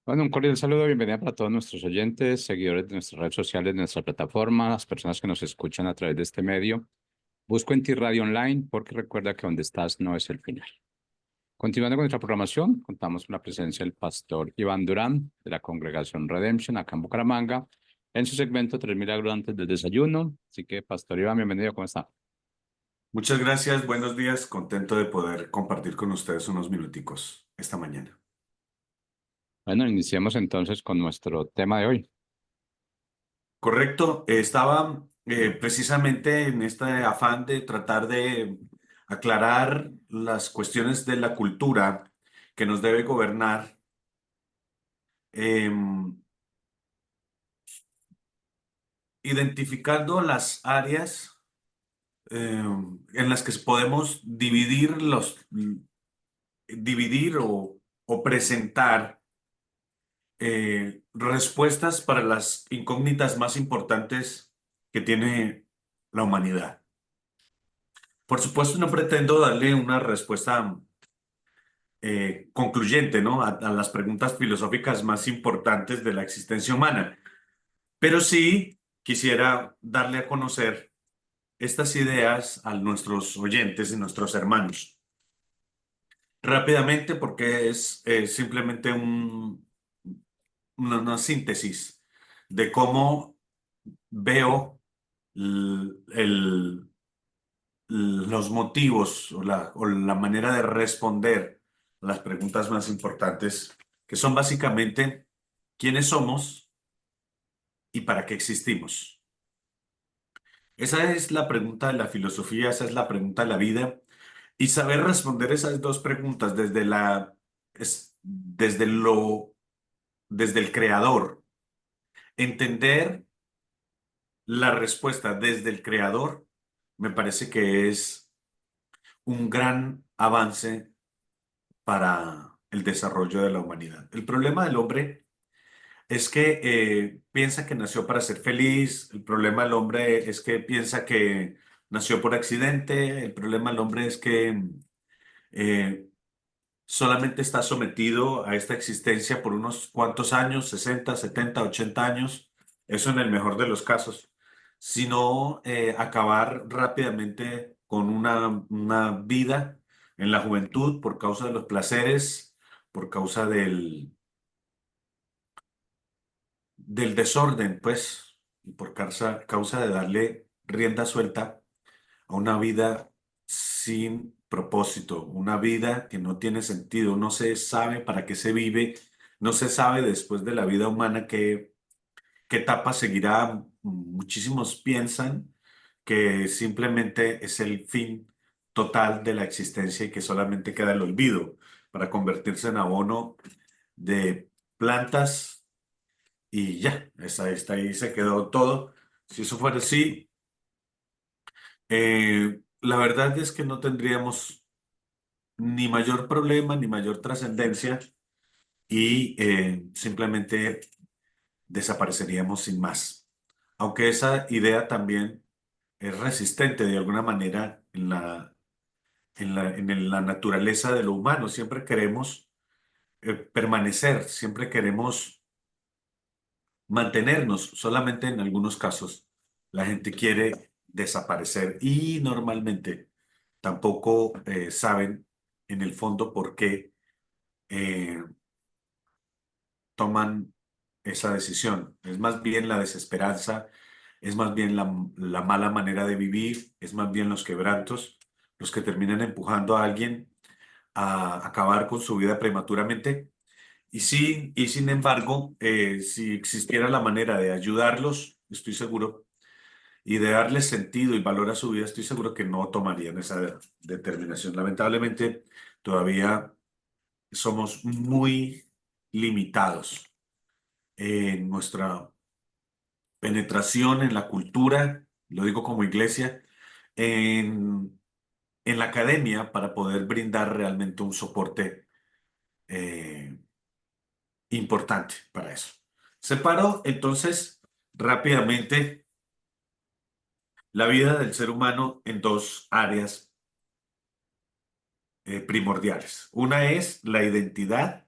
Bueno, un cordial saludo, bienvenida para todos nuestros oyentes, seguidores de nuestras redes sociales, de nuestra plataforma, las personas que nos escuchan a través de este medio. Busco en ti Radio Online porque recuerda que donde estás no es el final. Continuando con nuestra programación, contamos con la presencia del pastor Iván Durán de la Congregación Redemption acá en Bucaramanga en su segmento Tres Milagros antes del desayuno. Así que, pastor Iván, bienvenido, ¿cómo está? Muchas gracias, buenos días, contento de poder compartir con ustedes unos minuticos esta mañana. Bueno, iniciemos entonces con nuestro tema de hoy. Correcto, estaba precisamente en este afán de tratar de aclarar las cuestiones de la cultura que nos debe gobernar, em, identificando las áreas en las que podemos dividir o presentar respuestas para las incógnitas más importantes que tiene la humanidad. Por supuesto, no pretendo darle una respuesta concluyente, ¿no? A las preguntas filosóficas más importantes de la existencia humana, pero sí quisiera darle a conocer estas ideas a nuestros oyentes y nuestros hermanos. Rápidamente, porque es simplemente una síntesis de cómo veo el- los motivos o la manera de responder a las preguntas más importantes, que son básicamente quiénes somos y para qué existimos. Esa es la pregunta de la filosofía, esa es la pregunta de la vida. Y saber responder esas dos preguntas desde el creador, entender la respuesta desde el creador, me parece que es un gran avance para el desarrollo de la humanidad. El problema del hombre es que piensa que nació para ser feliz, el problema del hombre es que piensa que nació por accidente, el problema del hombre es que eh, solamente está sometido a esta existencia por unos cuantos años, 60, 70, 80 años, eso en el mejor de los casos, sino acabar rápidamente con una vida en la juventud por causa de los placeres, por causa del desorden, pues, y por causa de darle rienda suelta a una vida sin propósito, una vida que no tiene sentido, no se sabe para qué se vive, no se sabe después de la vida humana qué etapa seguirá. Muchísimos piensan que simplemente es el fin total de la existencia y que solamente queda el olvido para convertirse en abono de plantas y ya, está ahí se quedó todo. Si eso fuera así, la verdad es que no tendríamos ni mayor problema ni mayor trascendencia y simplemente desapareceríamos sin más. Aunque esa idea también es resistente de alguna manera en la naturaleza de lo humano. Siempre queremos permanecer, siempre queremos mantenernos. Solamente en algunos casos la gente quiere desaparecer y normalmente tampoco saben en el fondo por qué eh, toman esa decisión. Es más bien la desesperanza, es más bien la mala manera de vivir, es más bien los quebrantos los que terminan empujando a alguien a acabar con su vida prematuramente. Y sí, y sin embargo, si existiera la manera de ayudarlos, estoy seguro, y de darles sentido y valor a su vida, estoy seguro que no tomarían esa determinación. Lamentablemente, todavía somos muy limitados en nuestra penetración en la cultura, lo digo como iglesia, en, en la academia para poder brindar realmente un soporte eh, importante para eso. Separo entonces rápidamente la vida del ser humano en dos áreas primordiales. Una es la identidad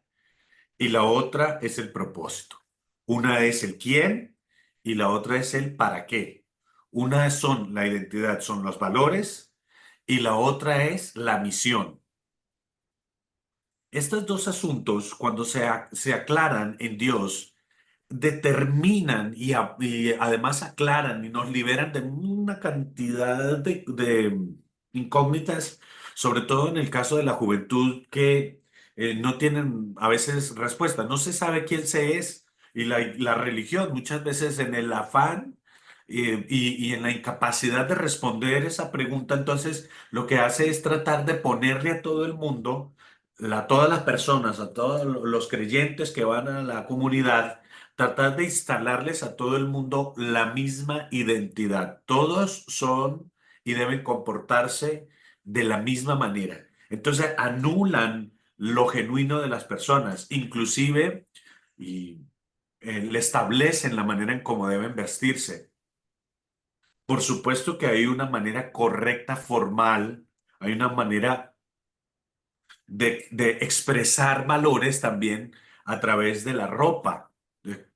y la otra es el propósito. Una es el quién y la otra es el para qué. Una son la identidad, son los valores y la otra es la misión. Estos dos asuntos, cuando se aclaran en Dios, determinan y además aclaran y nos liberan de una cantidad de incógnitas, sobre todo en el caso de la juventud que no tienen a veces respuesta. No se sabe quién se es y la religión muchas veces en el afán y en la incapacidad de responder esa pregunta, entonces lo que hace es tratar de ponerle a todo el mundo, a todas las personas, a todos los creyentes que van a la comunidad, tratar de instalarles a todo el mundo la misma identidad. Todos son y deben comportarse de la misma manera. Entonces anulan lo genuino de las personas, inclusive y le establecen la manera en cómo deben vestirse. Por supuesto que hay una manera correcta, formal, hay una manera de expresar valores también a través de la ropa.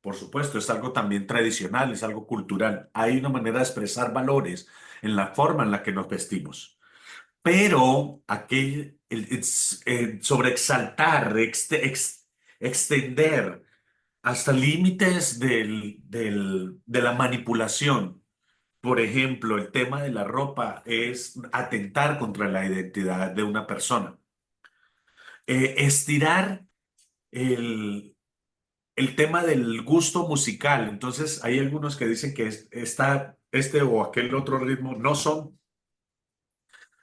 Por supuesto, es algo también tradicional, es algo cultural. Hay una manera de expresar valores en la forma en la que nos vestimos. Pero aquel, sobreexaltar, extender hasta límites de la manipulación. Por ejemplo, el tema de la ropa es atentar contra la identidad de una persona. Estirar el, el tema del gusto musical. Entonces, hay algunos que dicen que este o aquel otro ritmo no son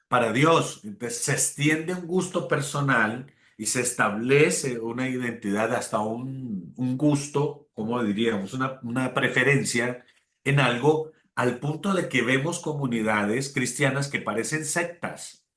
para Dios. Entonces, se extiende un gusto personal y se establece una identidad, hasta un gusto, como diríamos, una preferencia en algo, al punto de que vemos comunidades cristianas que parecen sectas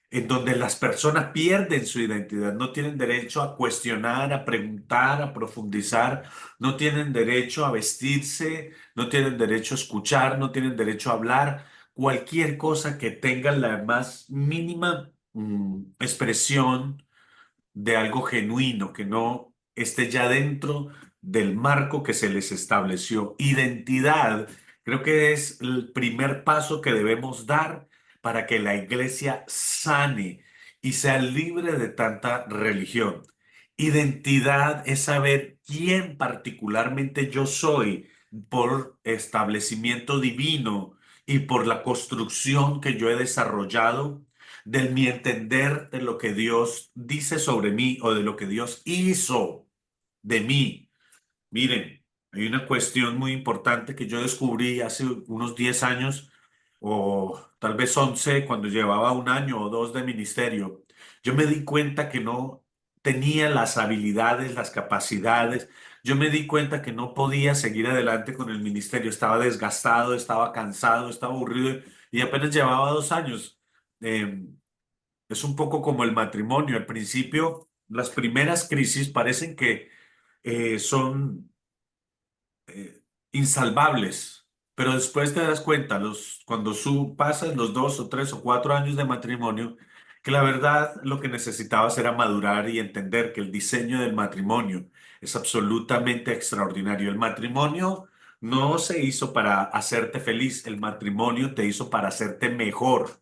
en donde las personas pierden su identidad, no tienen derecho a cuestionar, a preguntar, a profundizar, no tienen derecho a vestirse, no tienen derecho a escuchar, no tienen derecho a hablar, cualquier cosa que tenga la más mínima expresión de algo genuino, que no esté ya dentro del marco que se les estableció. Identidad, creo que es el primer paso que debemos dar para que la iglesia sane y sea libre de tanta religión. Identidad es saber quién particularmente yo soy por establecimiento divino y por la construcción que yo he desarrollado de mi entender de lo que Dios dice sobre mí o de lo que Dios hizo de mí. Miren, hay una cuestión muy importante que yo descubrí hace unos 10 años o tal vez 11 cuando llevaba un año o dos de ministerio. Yo me di cuenta que no tenía las habilidades, las capacidades. Yo me di cuenta que no podía seguir adelante con el ministerio. Estaba desgastado, estaba cansado, estaba aburrido y apenas llevaba 2 años. Es un poco como el matrimonio. Al principio, las primeras crisis parecen que son insalvables, pero después te das cuenta, cuando pasas los 2 o 3 o 4 años de matrimonio, que la verdad lo que necesitabas era madurar y entender que el diseño del matrimonio es absolutamente extraordinario. El matrimonio no se hizo para hacerte feliz, el matrimonio te hizo para hacerte mejor.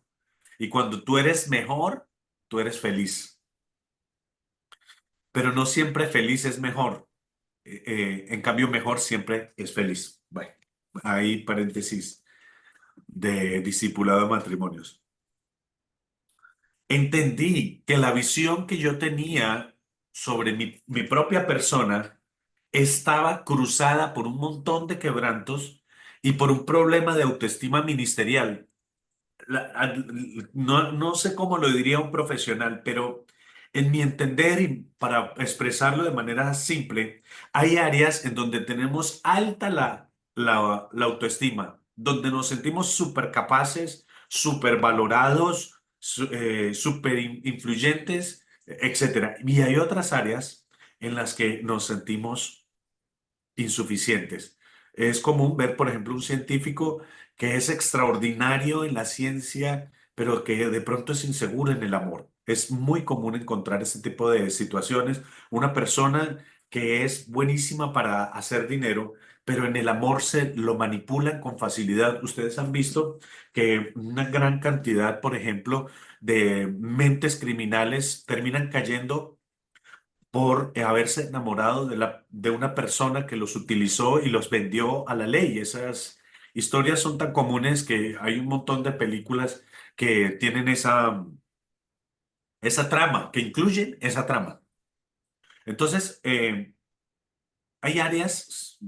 Y cuando tú eres mejor, tú eres feliz. Pero no siempre feliz es mejor. En cambio, mejor siempre es feliz. Bueno, ahí paréntesis de discipulado de matrimonios. Entendí que la visión que yo tenía sobre mi propia persona estaba cruzada por un montón de quebrantos y por un problema de autoestima ministerial. No sé cómo lo diría un profesional, pero en mi entender y para expresarlo de manera simple, hay áreas en donde tenemos alta la autoestima, donde nos sentimos súper capaces, súper valorados, súper influyentes, etcétera. Y hay otras áreas en las que nos sentimos insuficientes. Es común ver, por ejemplo, un científico que es extraordinario en la ciencia, pero que de pronto es inseguro en el amor. Es muy común encontrar ese tipo de situaciones. Una persona que es buenísima para hacer dinero, pero en el amor se lo manipulan con facilidad. Ustedes han visto que una gran cantidad, por ejemplo, de mentes criminales terminan cayendo por haberse enamorado de una persona que los utilizó y los vendió a la ley. Esas historias son tan comunes que hay un montón de películas que tienen esa trama, que incluyen esa trama. Entonces, hay áreas,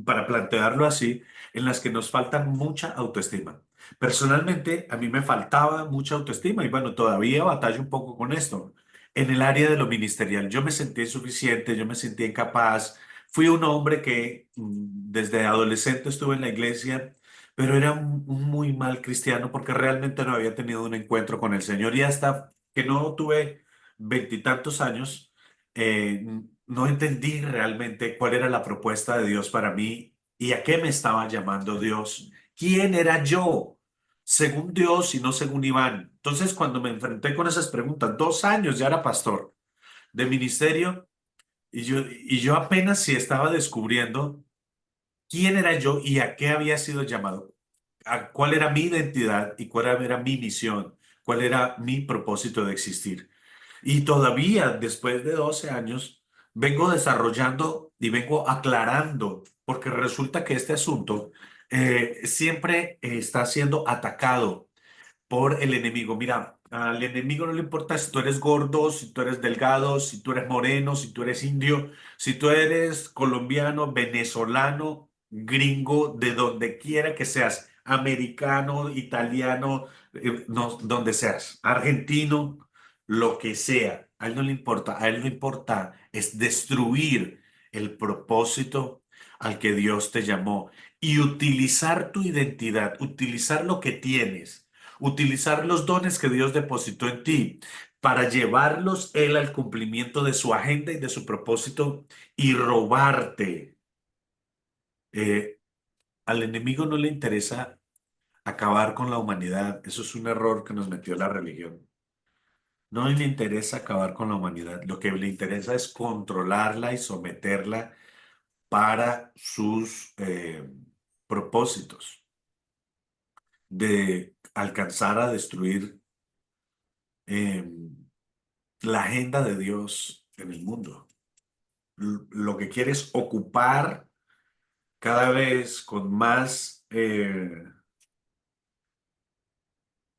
para plantearlo así, en las que nos falta mucha autoestima. Personalmente, a mí me faltaba mucha autoestima y bueno, todavía batallo un poco con esto. En el área de lo ministerial, yo me sentí insuficiente, yo me sentí incapaz. Fui un hombre que desde adolescente estuve en la iglesia, pero era un muy mal cristiano porque realmente no había tenido un encuentro con el Señor y hasta que no tuve veintitantos años, eh, no entendí realmente cuál era la propuesta de Dios para mí y a qué me estaba llamando Dios. ¿Quién era yo? Según Dios y no según Iván. Entonces, cuando me enfrenté con esas preguntas, 2 años ya era pastor de ministerio y yo apenas si estaba descubriendo quién era yo y a qué había sido llamado, cuál era mi identidad y cuál era mi misión, cuál era mi propósito de existir. Y todavía, después de 12 años, vengo desarrollando y vengo aclarando, porque resulta que este asunto siempre está siendo atacado por el enemigo. Mira, al enemigo no le importa si tú eres gordo, si tú eres delgado, si tú eres moreno, si tú eres indio, si tú eres colombiano, venezolano, gringo, de donde quiera que seas, americano, italiano, no, donde seas, argentino, lo que sea. A él no le importa, a él no importa es destruir el propósito al que Dios te llamó y utilizar tu identidad, utilizar lo que tienes, utilizar los dones que Dios depositó en ti para llevarlos Él al cumplimiento de su agenda y de su propósito y robarte. Eh, Al enemigo no le interesa acabar con la humanidad. Eso es un error que nos metió la religión. No le interesa acabar con la humanidad. Lo que le interesa es controlarla y someterla para sus propósitos de alcanzar a destruir eh, la agenda de Dios en el mundo. Lo que quiere es ocupar cada vez con más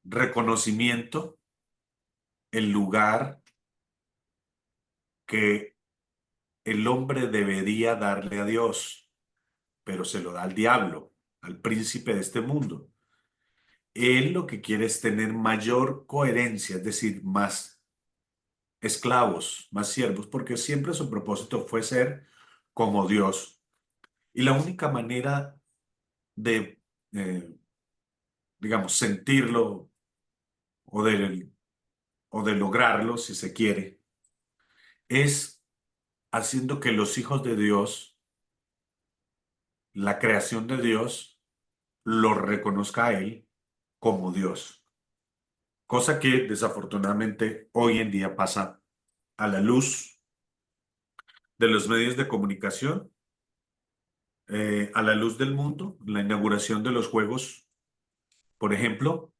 reconocimiento el lugar que el hombre debería darle a Dios, pero se lo da al diablo, al príncipe de este mundo. Él lo que quiere es tener mayor coherencia, es decir, más esclavos, más siervos, porque siempre su propósito fue ser como Dios. Y la única manera de, eh, digamos, sentirlo o de, o de lograrlo, si se quiere, es haciendo que los hijos de Dios, la creación de Dios, lo reconozca a Él como Dios. Cosa que desafortunadamente hoy en día pasa a la luz de los medios de comunicación, a la luz del mundo, la inauguración de los Juegos, por ejemplo,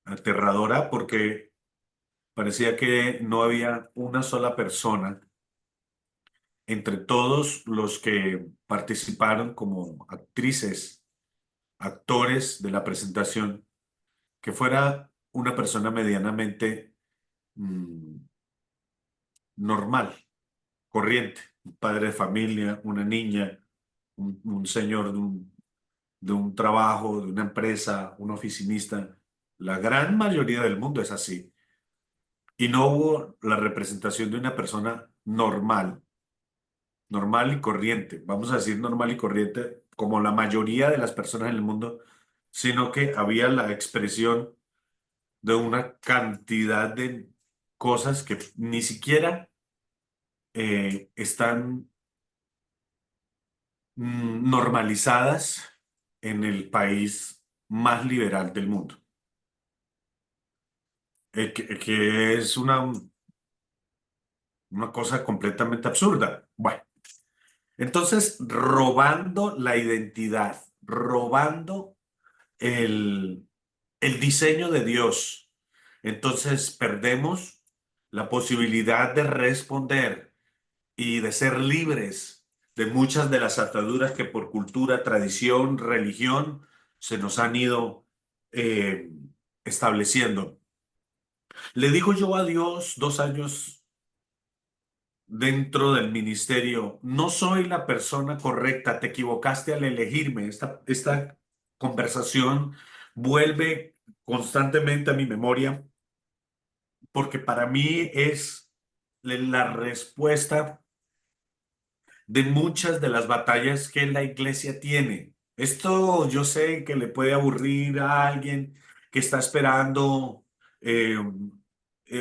aterradora porque parecía que no había una sola persona entre todos los que participaron como actrices, actores de la presentación, que fuera una persona medianamente mm, normal, corriente, un padre de familia, una niña, un señor de un trabajo, de una empresa, un oficinista. La gran mayoría del mundo es así. Y no hubo la representación de una persona normal, normal y corriente, vamos a decir normal y corriente, como la mayoría de las personas en el mundo, sino que había la expresión de una cantidad de cosas que ni siquiera están normalizadas en el país más liberal del mundo. que es una cosa completamente absurda. Bueno, entonces, robando la identidad, robando el, el diseño de Dios. Entonces perdemos la posibilidad de responder y de ser libres de muchas de las ataduras que por cultura, tradición, religión se nos han ido eh, estableciendo. Le digo yo a Dios 2 años dentro del ministerio, no soy la persona correcta, te equivocaste al elegirme. Esta conversación vuelve constantemente a mi memoria porque para mí es la respuesta de muchas de las batallas que la iglesia tiene. Esto yo sé que le puede aburrir a alguien que está esperando eh,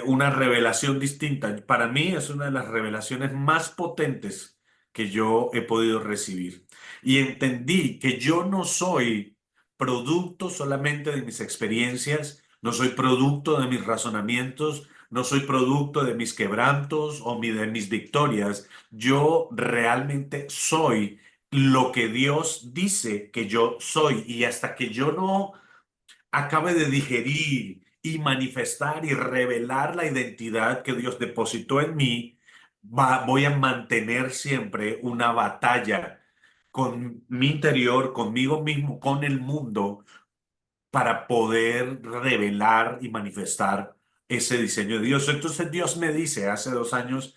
una revelación distinta. Para mí es una de las revelaciones más potentes que yo he podido recibir. Y entendí que yo no soy producto solamente de mis experiencias, no soy producto de mis razonamientos, no soy producto de mis quebrantos o de mis victorias. Yo realmente soy lo que Dios dice que yo soy y hasta que yo no acabe de digerir y manifestar y revelar la identidad que Dios depositó en mí, voy a mantener siempre una batalla con mi interior, conmigo mismo, con el mundo, para poder revelar y manifestar ese diseño de Dios. Entonces Dios me dice hace 2 años,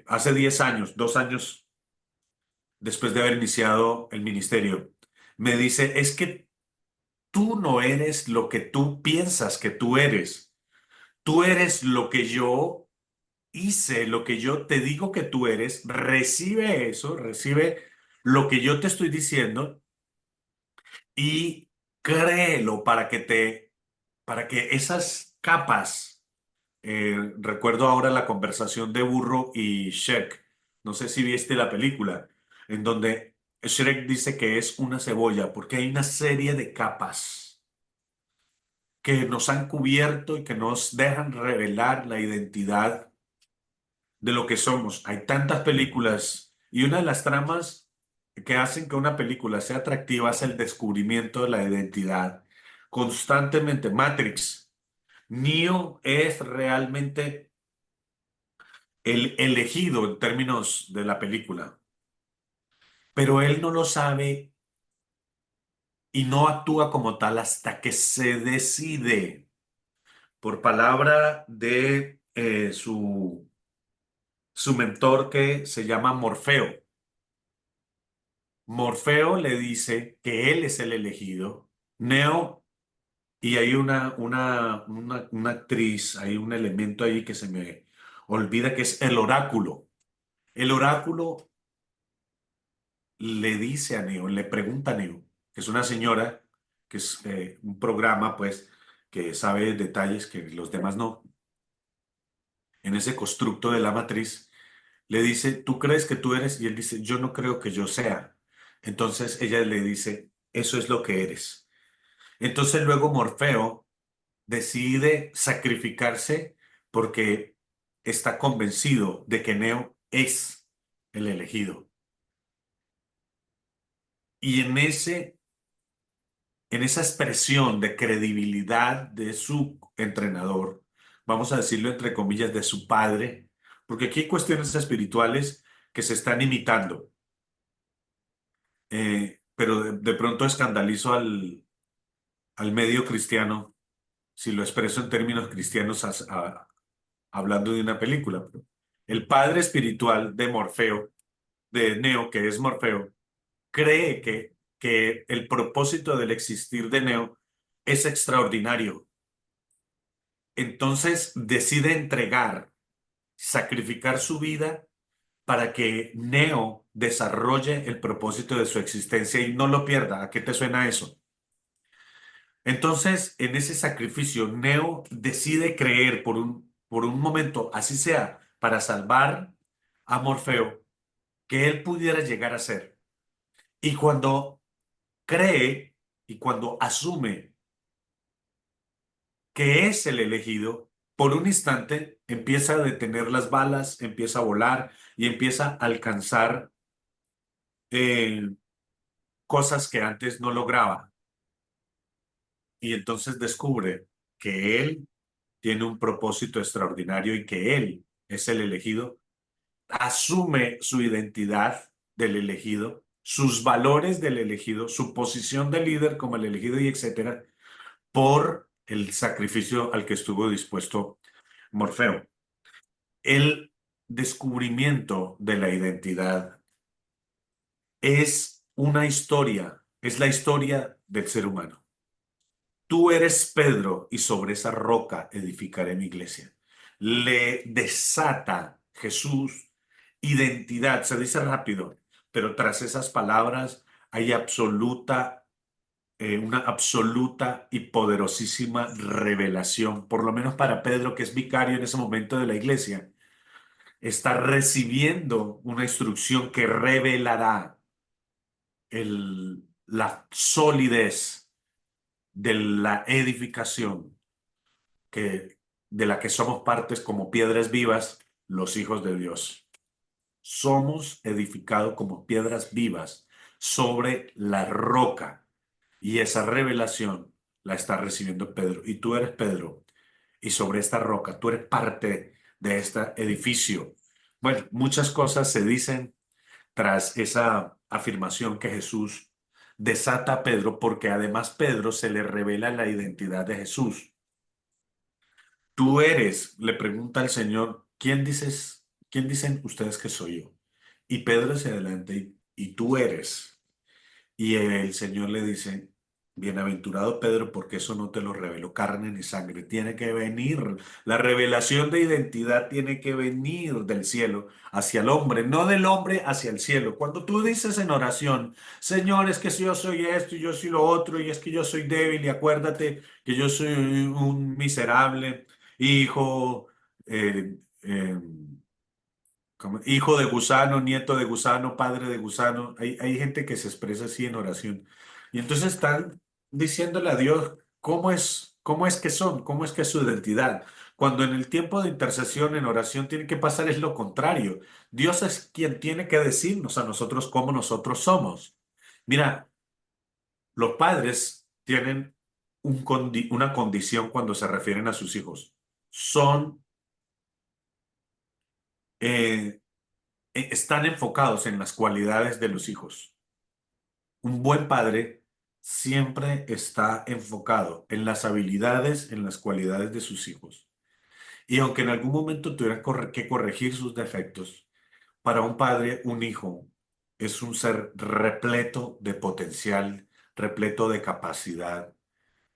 hace 10 años, 2 años después de haber iniciado el ministerio, me dice, es que tú no eres lo que tú piensas que tú eres. Tú eres lo que yo hice, lo que yo te digo que tú eres. Recibe eso, recibe lo que yo te estoy diciendo y créelo para que esas capas, recuerdo ahora la conversación de Burro y Shrek. No sé si viste la película, en donde Shrek dice que es una cebolla, porque hay una serie de capas que nos han cubierto y que nos dejan revelar la identidad de lo que somos. Hay tantas películas y una de las tramas que hacen que una película sea atractiva es el descubrimiento de la identidad. Constantemente, Matrix. Neo es realmente el elegido en términos de la película, pero él no lo sabe y no actúa como tal hasta que se decide por palabra de su mentor que se llama Morfeo. Morfeo le dice que él es el elegido. Neo, y hay una actriz, hay un elemento ahí que se me olvida que es el oráculo. El oráculo le dice a Neo, le pregunta a Neo, que es una señora, que es un programa, pues, que sabe detalles que los demás no, en ese constructo de la matriz, le dice, ¿tú crees que tú eres? Y él dice, yo no creo que yo sea. Entonces ella le dice, eso es lo que eres. Entonces luego Morfeo decide sacrificarse porque está convencido de que Neo es el elegido. Y en esa expresión de credibilidad de su entrenador, vamos a decirlo entre comillas, de su padre, porque aquí hay cuestiones espirituales que se están imitando, pero de pronto escandalizo al medio cristiano, si lo expreso en términos cristianos, hablando de una película. Pero el padre espiritual de Morfeo, de Neo, que es Morfeo, cree que el propósito del existir de Neo es extraordinario. Entonces decide entregar, sacrificar su vida para que Neo desarrolle el propósito de su existencia y no lo pierda. ¿A qué te suena eso? Entonces, en ese sacrificio, Neo decide creer por un momento, así sea, para salvar a Morfeo, que él pudiera llegar a ser. Y cuando cree y cuando asume que es el elegido, por un instante empieza a detener las balas, empieza a volar y empieza a alcanzar eh, cosas que antes no lograba. Y entonces descubre que él tiene un propósito extraordinario y que él es el elegido, asume su identidad del elegido, sus valores del elegido, su posición de líder como el elegido y etcétera, por el sacrificio al que estuvo dispuesto Morfeo. El descubrimiento de la identidad es una historia, es la historia del ser humano. Tú eres Pedro y sobre esa roca edificaré mi iglesia. Le desata Jesús identidad, se dice rápido, pero tras esas palabras hay una absoluta y poderosísima revelación, por lo menos para Pedro, que es vicario en ese momento de la iglesia. Está recibiendo una instrucción que revelará la solidez de la edificación de la que somos partes como piedras vivas, los hijos de Dios. Somos edificados como piedras vivas sobre la roca y esa revelación la está recibiendo Pedro. Y tú eres Pedro y sobre esta roca, tú eres parte de este edificio. Bueno, muchas cosas se dicen tras esa afirmación que Jesús desata a Pedro, porque además Pedro se le revela la identidad de Jesús. Tú eres, le pregunta al Señor, quién dicen ustedes que soy yo? Y Pedro se adelanta y tú eres. Y el Señor le dice, bienaventurado Pedro, porque eso no te lo reveló carne ni sangre. Tiene que venir, la revelación de identidad tiene que venir del cielo hacia el hombre, no del hombre hacia el cielo. Cuando tú dices en oración, Señor, es que si yo soy esto y yo soy lo otro, y es que yo soy débil, y acuérdate que yo soy un miserable hijo, eh, eh, como hijo de gusano, nieto de gusano, padre de gusano. Hay gente que se expresa así en oración. Y entonces están diciéndole a Dios cómo es que son, cómo es que es su identidad. Cuando en el tiempo de intercesión, en oración, tiene que pasar es lo contrario. Dios es quien tiene que decirnos a nosotros cómo nosotros somos. Mira, los padres tienen una condición cuando se refieren a sus hijos. Son eh, están enfocados en las cualidades de los hijos. Un buen padre siempre está enfocado en las habilidades, en las cualidades de sus hijos. Y aunque en algún momento tuviera que corregir sus defectos, para un padre, un hijo es un ser repleto de potencial, repleto de capacidad,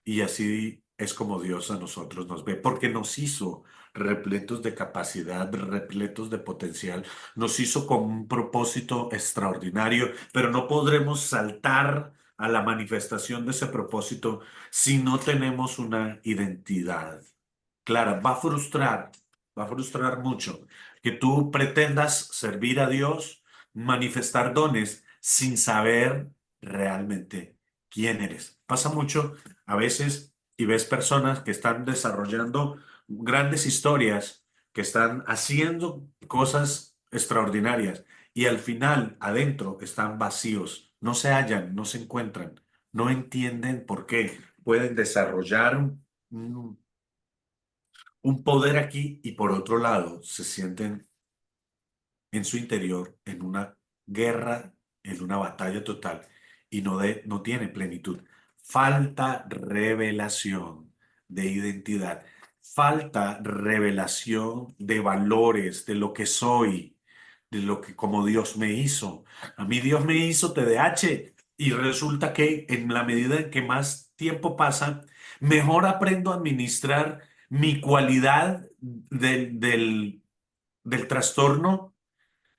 y así es como Dios a nosotros nos ve, porque nos hizo repletos de capacidad, repletos de potencial, nos hizo con un propósito extraordinario, pero no podremos saltar a la manifestación de ese propósito si no tenemos una identidad clara. Va a frustrar mucho que tú pretendas servir a Dios, manifestar dones sin saber realmente quién eres. Pasa mucho a veces y ves personas que están desarrollando grandes historias, que están haciendo cosas extraordinarias y al final adentro están vacíos, no se hallan, no se encuentran, no entienden por qué pueden desarrollar un, un poder aquí y por otro lado se sienten en su interior en una guerra, en una batalla total y no tiene plenitud. Falta revelación de identidad, falta revelación de valores, de lo que soy, de lo que como Dios me hizo. A mí Dios me hizo TDAH y resulta que en la medida en que más tiempo pasa, mejor aprendo a administrar mi cualidad del trastorno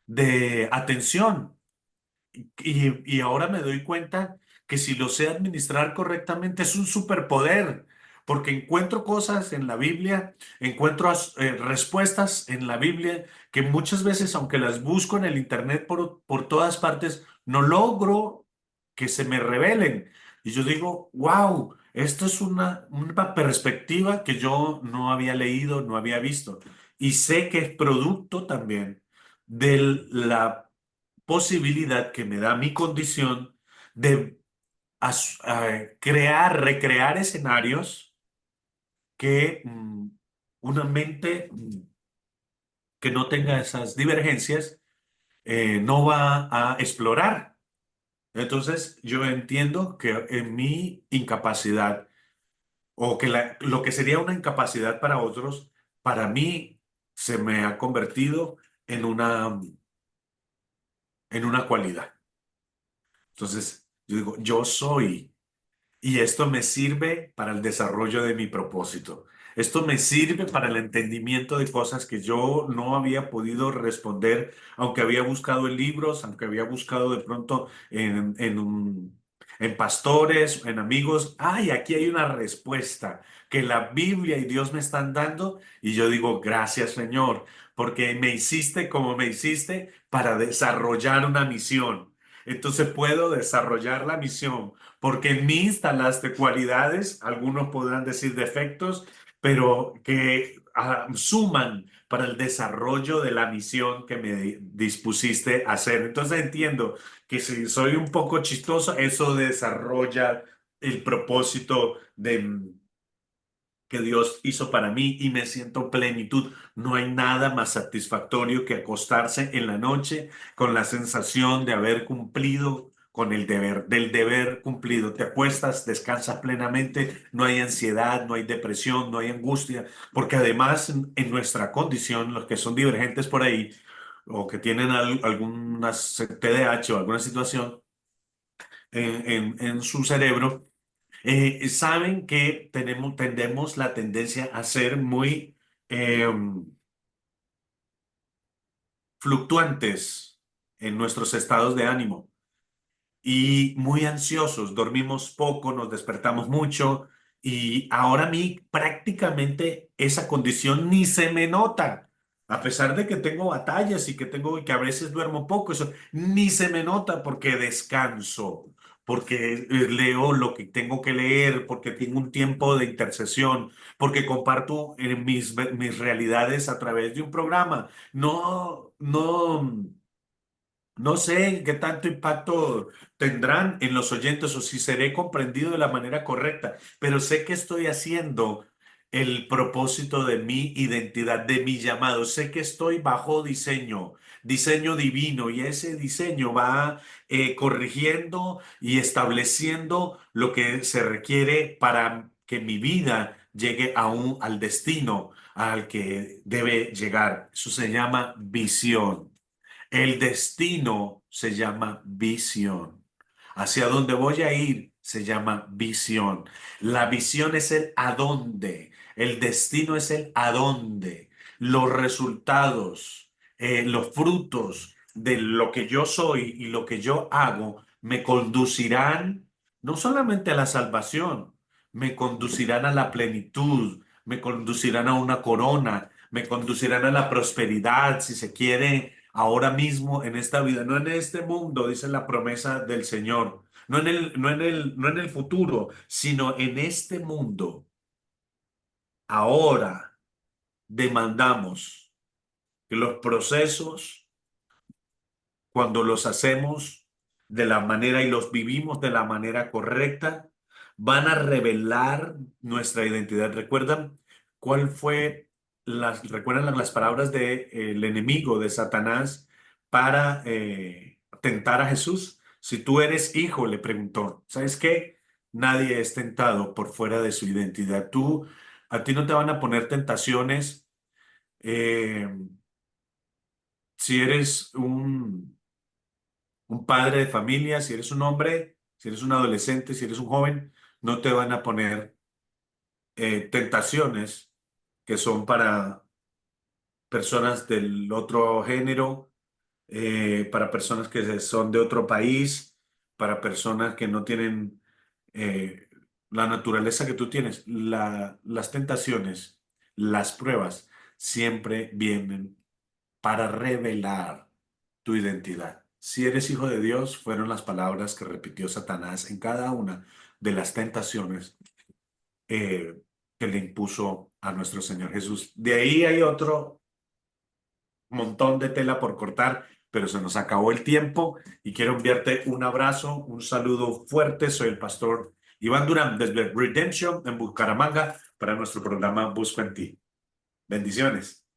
de atención. Y ahora me doy cuenta que si lo sé administrar correctamente es un superpoder, porque encuentro cosas en la Biblia, encuentro respuestas en la Biblia que muchas veces, aunque las busco en el internet por todas partes, no logro que se me revelen. Y yo digo, wow, Esto es una perspectiva que yo no había leído, no había visto. Y sé que es producto también de la posibilidad que me da mi condición de crear, recrear escenarios que una mente que no tenga esas divergencias no va a explorar. Entonces, yo entiendo que en mi incapacidad o que lo que sería una incapacidad para otros, para mí se me ha convertido en una cualidad. Entonces, yo digo, yo soy. Y esto me sirve para el desarrollo de mi propósito. Esto me sirve para el entendimiento de cosas que yo no había podido responder, aunque había buscado en libros, aunque había buscado de pronto en pastores, en amigos. Ay, aquí hay una respuesta que la Biblia y Dios me están dando. Y yo digo, gracias Señor, porque me hiciste como me hiciste para desarrollar una misión. Entonces puedo desarrollar la misión porque en mí instalaste cualidades, algunos podrán decir defectos, pero que suman para el desarrollo de la misión que me dispusiste a hacer. Entonces entiendo que si soy un poco chistoso, eso desarrolla el propósito que Dios hizo para mí y me siento plenitud. No hay nada más satisfactorio que acostarse en la noche con la sensación de haber cumplido con el deber, del deber cumplido. Te acuestas, descansas plenamente, no hay ansiedad, no hay depresión, no hay angustia, porque además en nuestra condición, los que son divergentes por ahí o que tienen alguna TDAH o alguna situación en su cerebro, saben que tendemos la tendencia a ser muy eh, fluctuantes en nuestros estados de ánimo y muy ansiosos. Dormimos poco, nos despertamos mucho y ahora a mí prácticamente esa condición ni se me nota. A pesar de que tengo batallas y que a veces duermo poco, eso ni se me nota porque descanso, porque leo lo que tengo que leer, porque tengo un tiempo de intercesión, porque comparto mis realidades a través de un programa. No sé qué tanto impacto tendrán en los oyentes o si seré comprendido de la manera correcta, pero sé que estoy haciendo el propósito de mi identidad, de mi llamado. Sé que estoy bajo diseño, diseño divino, y ese diseño va corrigiendo y estableciendo lo que se requiere para que mi vida llegue al destino al que debe llegar. Eso se llama visión. El destino se llama visión. Hacia dónde voy a ir se llama visión. La visión es el adónde. El destino es el adónde. Los resultados, los frutos de lo que yo soy y lo que yo hago me conducirán no solamente a la salvación, me conducirán a la plenitud, me conducirán a una corona, me conducirán a la prosperidad, si se quiere ahora mismo en esta vida, no en este mundo, dice la promesa del Señor, no en el futuro, sino en este mundo. Ahora demandamos que los procesos, cuando los hacemos de la manera y los vivimos de la manera correcta, van a revelar nuestra identidad. ¿Recuerdan las palabras del enemigo de Satanás para tentar a Jesús? Si tú eres hijo, le preguntó, ¿sabes qué? Nadie es tentado por fuera de su identidad. A ti no te van a poner tentaciones eh, si eres un padre de familia, si eres un hombre, si eres un adolescente, si eres un joven, no te van a poner tentaciones que son para personas del otro género, para personas que son de otro país, para personas que no tienen eh, la naturaleza que tú tienes. Las tentaciones, las pruebas, siempre vienen para revelar tu identidad. Si eres hijo de Dios, fueron las palabras que repitió Satanás en cada una de las tentaciones que le impuso a nuestro Señor Jesús. De ahí hay otro montón de tela por cortar, pero se nos acabó el tiempo y quiero enviarte un abrazo, un saludo fuerte. Soy el pastor Iván Durán desde Redemption en Bucaramanga para nuestro programa Busco en Ti. Bendiciones.